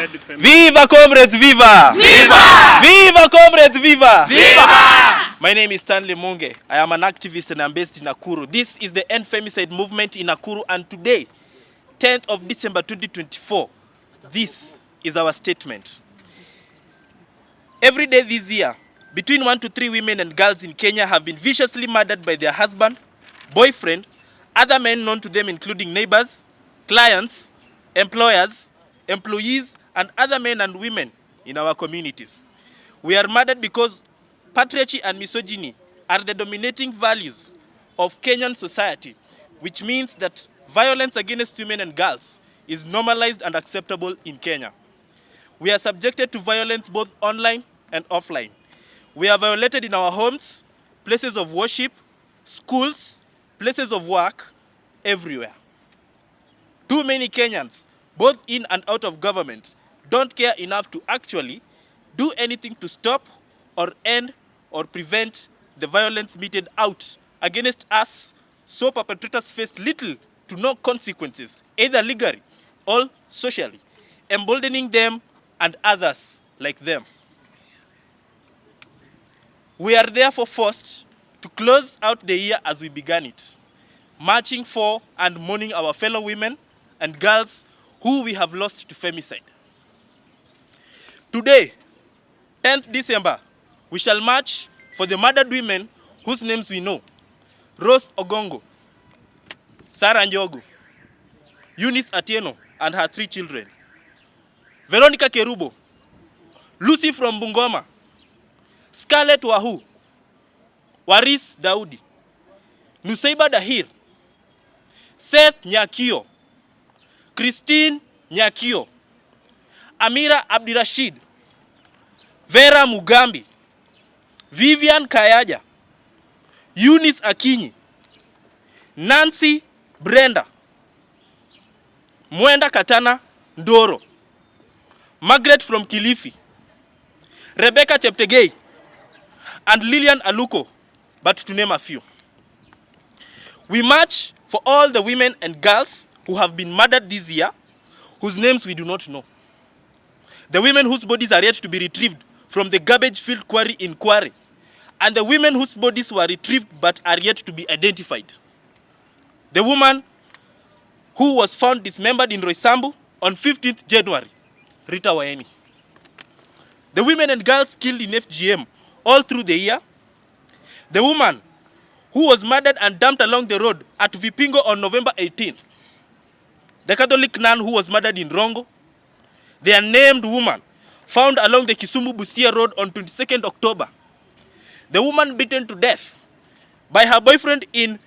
Viva comrades, viva! Viva! Viva comrades, viva! Viva! My name is Stanley Munge. I am an activist and I'm based in Nakuru. This is the End Femicide movement in Nakuru, and today, 10th of December 2024, this is our statement. Every day this year, between 1 to 3 women and girls in Kenya have been viciously murdered by their husband, boyfriend, other men known to them including neighbors, clients, employers, employees, and other men and women in our communities. We are murdered because patriarchy and misogyny are the dominating values of Kenyan society, which means that violence against women and girls is normalized and acceptable in Kenya. We are subjected to violence both online and offline. We are violated in our homes, places of worship, schools, places of work, everywhere. Too many Kenyans, both in and out of government, don't care enough to actually do anything to stop or end or prevent the violence meted out against us, so perpetrators face little to no consequences, either legally or socially, emboldening them and others like them. We are therefore forced to close out the year as we began it, marching for and mourning our fellow women and girls who we have lost to femicide. Today, 10th December, we shall march for the murdered women whose names we know: Rose Ogongo, Sarah Njogu, Eunice Atieno and her 3 children, Veronica Kerubo, Lucy from Bungoma, Scarlett Wahu, Waris Daudi, Nusaiba Dahir, Seth Nyakio, Christine Nyakio, Amira Abdirashid, Vera Mugambi, Vivian Kayaja, Eunice Akinyi, Nancy Brenda, Mwenda Katana Ndoro, Margaret from Kilifi, Rebecca Cheptegei, and Lillian Aluko, but to name a few. We march for all the women and girls who have been murdered this year, whose names we do not know. The women whose bodies are yet to be retrieved from the garbage filled quarry in Kware, and the women whose bodies were retrieved but are yet to be identified. The woman who was found dismembered in Roysambu on 15th January, Rita Waeni. The women and girls killed in FGM all through the year. The woman who was murdered and dumped along the road at Vipingo on November 18th. The Catholic nun who was murdered in Rongo. The unnamed woman found along the Kisumu-Busia road on 22nd October. The woman beaten to death by her boyfriend in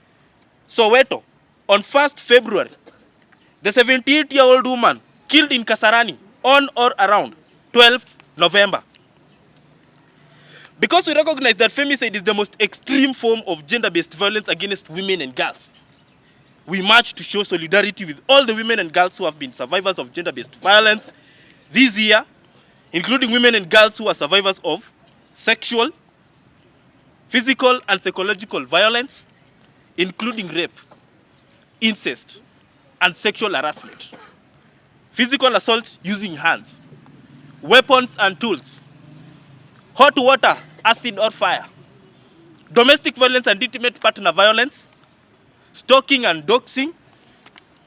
Soweto on 1st February. The 78-year-old woman killed in Kasarani on or around 12th November. Because we recognize that femicide is the most extreme form of gender-based violence against women and girls, we march to show solidarity with all the women and girls who have been survivors of gender-based violence this year, including women and girls who are survivors of sexual, physical, and psychological violence, including rape, incest, and sexual harassment, physical assault using hands, weapons and tools, hot water, acid or fire, domestic violence and intimate partner violence, stalking and doxing,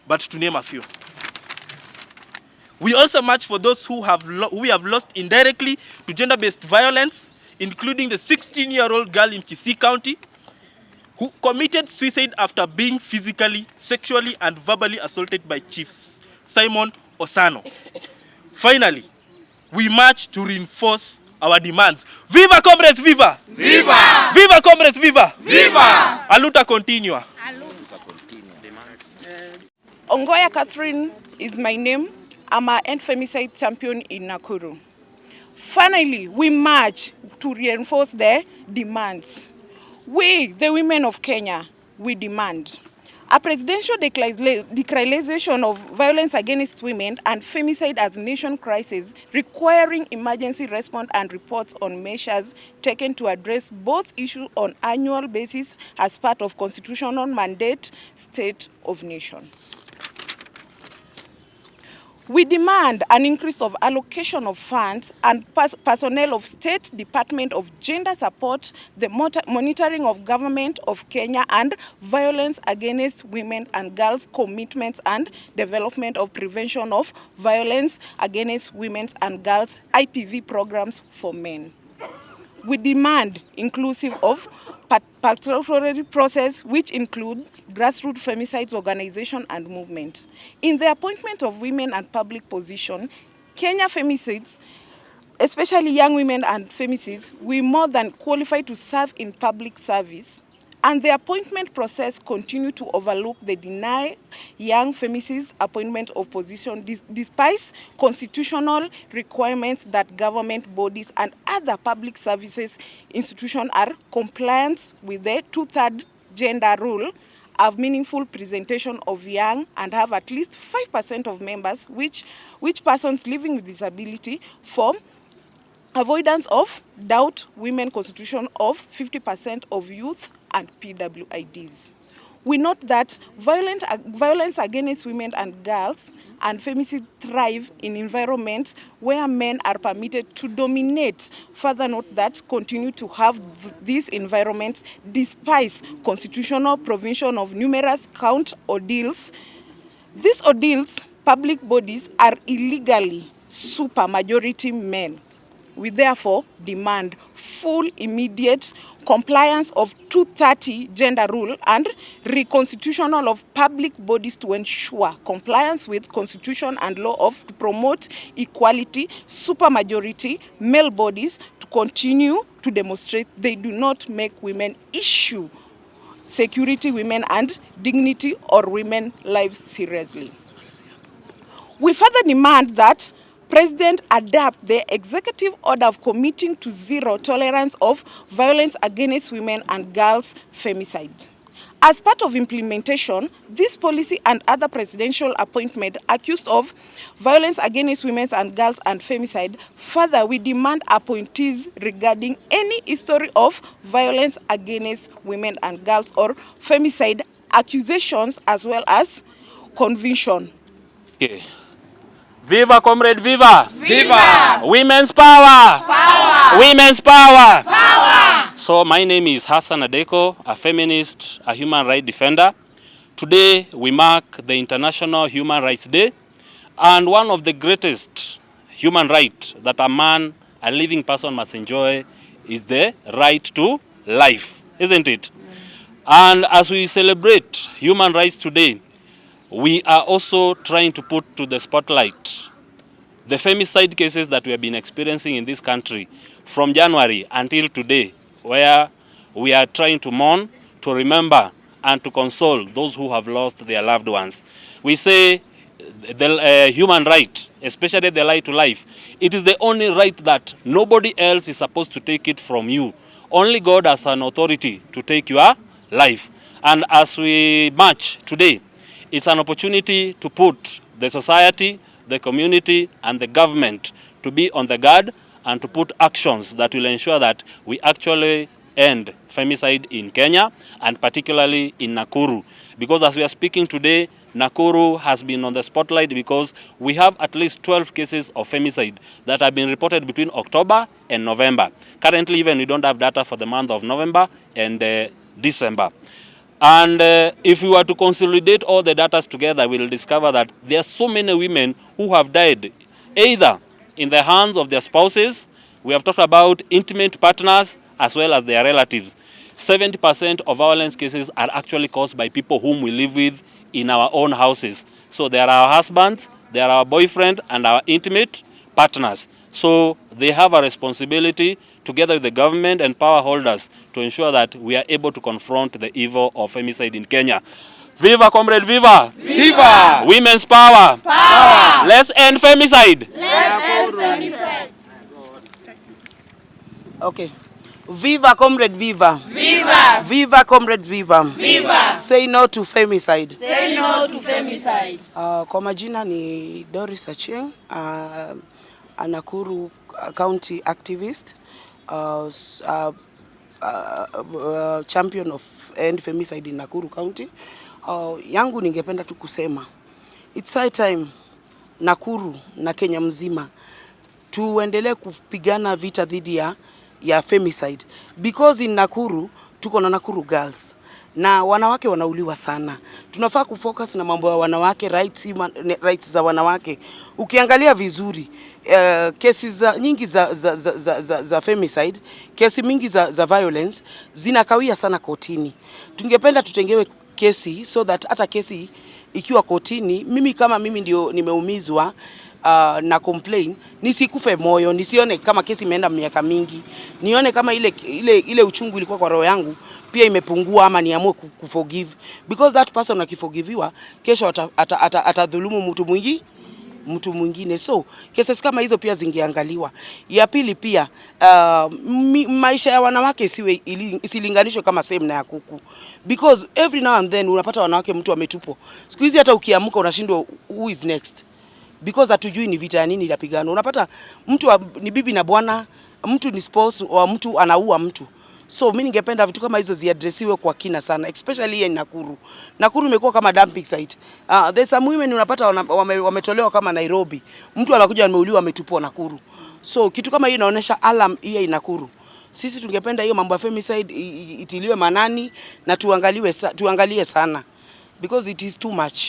but to name a few. We also march for those who we have lost indirectly to gender-based violence, including the 16-year-old girl in Kisii County who committed suicide after being physically, sexually, and verbally assaulted by Chief Simon Osano. Finally, we march to reinforce our demands. Viva comrades, viva! Viva! Viva comrades, viva! Viva! Aluta continua. Ongoya Catherine is my name. I'm an End Femicide champion in Nakuru. Finally, we march to reinforce the demands. We, the women of Kenya, we demand a presidential decriminalization of violence against women and femicide as a nation crisis, requiring emergency response and reports on measures taken to address both issues on annual basis as part of constitutional mandate, state of nation. We demand an increase of allocation of funds and personnel of State Department of Gender Support, the monitoring of Government of Kenya and violence against women and girls commitments and development of prevention of violence against women and girls IPV programs for men. We demand inclusive of participatory process which include grassroots femicides organization and movement. In the appointment of women and public position, Kenya femicides, especially young women and femicides, we more than qualify to serve in public service, and the appointment process continue to overlook the deny young femicides appointment of position despite constitutional requirements that government bodies and other public services institutions are compliant with the 2/3 gender rule, have meaningful presentation of young and have at least 5% of members which persons living with disability form, avoidance of doubt, women constitution of 50% of youth and PWIDs. We note that violence against women and girls and femicides thrive in environments where men are permitted to dominate. Further note that continue to have these environments despite constitutional provision of numerous count ordeals. These ordeals, public bodies are illegally supermajority men. We therefore demand full immediate compliance of 230 gender rule and reconstitutional of public bodies to ensure compliance with constitution and law of to promote equality, supermajority, male bodies to continue to demonstrate they do not make women issue security, women and dignity or women lives seriously. We further demand that President adapt the executive order of committing to zero tolerance of violence against women and girls femicide. As part of implementation, this policy and other presidential appointment accused of violence against women and girls and femicide, further we demand appointees regarding any history of violence against women and girls or femicide accusations as well as conviction. Okay. Viva, comrade, viva! Viva! Women's power! Power! Women's power! Power! So my name is Hassan Adeko, a feminist, a human rights defender. Today we mark the International Human Rights Day, and one of the greatest human rights that a man, a living person must enjoy is the right to life, isn't it? And as we celebrate human rights today, we are also trying to put to the spotlight the femicide cases that we have been experiencing in this country from January until today, where we are trying to mourn, to remember, and to console those who have lost their loved ones. We say the human right, especially the right to life, it is the only right that nobody else is supposed to take it from you. Only God has an authority to take your life. And as we march today, it's an opportunity to put the society, the community, and the government to be on the guard and to put actions that will ensure that we actually end femicide in Kenya and particularly in Nakuru. Because as we are speaking today, Nakuru has been on the spotlight because we have at least 12 cases of femicide that have been reported between October and November. Currently, even we don't have data for the month of November and December. And if we were to consolidate all the data together, we'll discover that there are so many women who have died either in the hands of their spouses. We have talked about intimate partners as well as their relatives. 70% of violence cases are actually caused by people whom we live with in our own houses. So they are our husbands, they are our boyfriend, and our intimate partners. So they have a responsibility together with the government and power holders to ensure that we are able to confront the evil of femicide in Kenya. Viva, comrade, viva! Viva! Women's power! Power! Let's end femicide! Let's end femicide! Okay. Viva, comrade, viva! Viva! Viva, comrade, viva! Viva! Say no to femicide. Say no to femicide. Kwa majina ni Doris Achieng, a Nakuru County activist, champion of end femicide in Nakuru County. Yangu ningependa tu kusema, it's high time Nakuru na Kenya mzima tuendelee kupigana vita dhidi ya femicide, because in Nakuru tuko na Nakuru girls na wanawake wanauliwa sana. Tunafaa kufocus na mambo ya wanawake, rights za wanawake. Ukiangalia vizuri kesi nyingi za femicide, kesi mingi za violence zinakawia sana kotini. Tungependa tutengewe kesi so that hata kesi ikiwa kotini, mimi ndio nimeumizwa na complain, nisikufe moyo, nisione kama kesi imeenda miaka mingi, nione kama ile uchungu ilikuwa kwa roho yangu pia imepungua, ama niamue kuforgive, because that person akiforgiviwa kesho atadhulumu mtu mwingine. So cases kama hizo pia zingeangaliwa. Ya pili pia maisha ya wanawake isilinganishwe kama same na ya kuku, because every now and then unapata wanawake mtu ametupwa. Siku hizi hata ukiamka unashindwa who is next, because hatujui ni vita ya nini inapigana. Unapata mtu ni bibi na bwana, mtu ni spouse wa mtu anaua mtu. So mimi ningependa vitu kama hizo ziadresiwe kwa kina sana, especially in Nakuru. Nakuru imekuwa kama dumping site. There's some women unapata wametolewa kama Nairobi. Mtu anakuja ameuliwa, ametupwa Nakuru. So kitu kama hiyo inaonyesha alarm hii in Nakuru. Sisi tungependa hiyo mambo ya femicide itiliwe manani na tuangalie sana, because it is too much.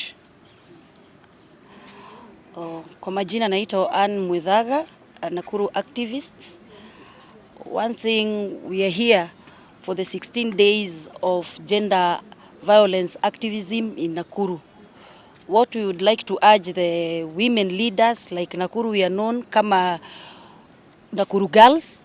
Kwa majina naitwa Ann Mwithaga, Nakuru activists. One thing, we are here for the 16 days of gender violence activism in Nakuru. What we would like to urge the women leaders, like Nakuru we are known kama Nakuru girls,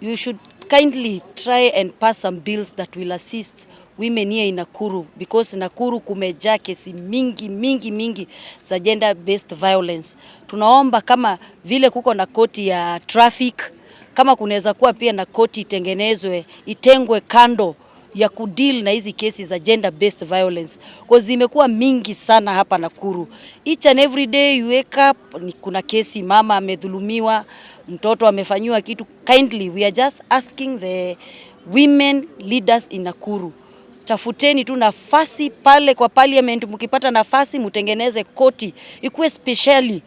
you should kindly try and pass some bills that will assist women here in Nakuru, because Nakuru kumejaa kesi mingi za gender based violence. Tunaomba kama vile kuko na koti ya traffic, kama kunaweza kuwa pia na koti itengwe kando ya kudeal na hizi kesi za gender based violence, because zimekuwa mingi sana hapa Nakuru. Each and every day you wake up kuna kesi, mama amedhulumiwa, mtoto amefanyiwa kitu. Kindly we are just asking the women leaders in Nakuru, tafuteni tu nafasi pale kwa parliament, mkipata nafasi mutengeneze koti ikuwe specially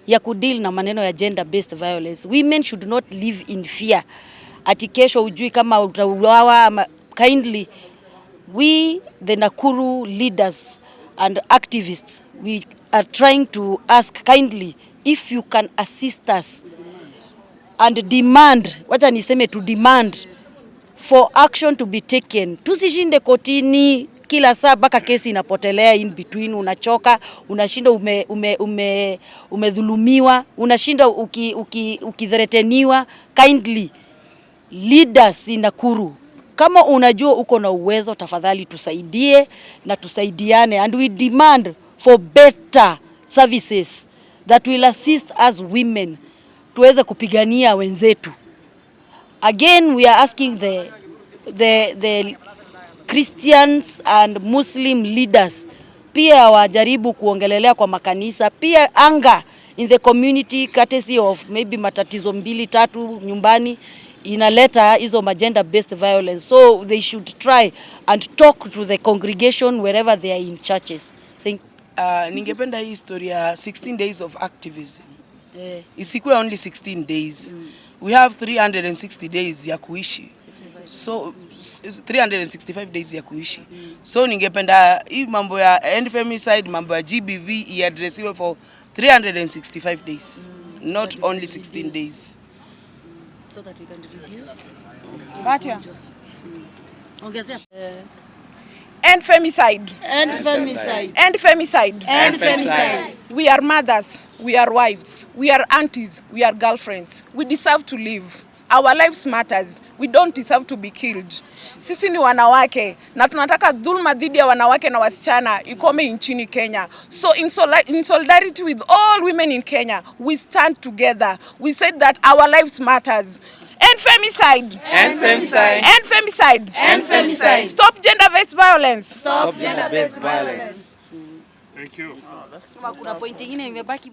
ya kudeal na maneno ya gender based violence. Women should not live in fear. Ati kesho ujui kama utauawa. Kindly, we the Nakuru leaders and activists, we are trying to ask kindly if you can assist us and demand, wacha niseme to demand for action to be taken. Tusishinde kotini kila saa mpaka kesi inapotelea in between, unachoka, unashinda umedhulumiwa, unashinda ukithreteniwa. Kindly, leaders in Nakuru, kama unajua uko na uwezo, tafadhali tusaidie na tusaidiane, and we demand for better services that will assist us women tuweze kupigania wenzetu. Again, we are asking the Christians and Muslim leaders pia wajaribu kuongelelea kwa makanisa, pia anger in the community courtesy of maybe matatizo 2-3 nyumbani inaleta hizo gender based violence. So they should try and talk to the congregation wherever they are in churches. Ningependa hii historia 16 days of activism isikuwe only 16 days. We have 360 days ya kuishi. So 365 days ya kuishi. So ningependa hii mambo ya end femicide, mambo ya GBV iadresiwe for 365 days, not only 16 days. So that we can reduce. Ongezea. End femicide. End femicide. End femicide. End femicide. We are mothers, we are wives, we are aunties, we are girlfriends. We deserve to live. Our lives matters. We don't deserve to be killed. Sisi ni wanawake na tunataka dhulma dhidi ya wanawake na wasichana ikome nchini Kenya. So in solidarity with all women in Kenya, we stand together. We said that our lives matters. End femicide. End femicide. End femicide. End femicide. Stop gender-based violence. Stop gender-based violence. Thank you. Kuna point nyingine imebaki.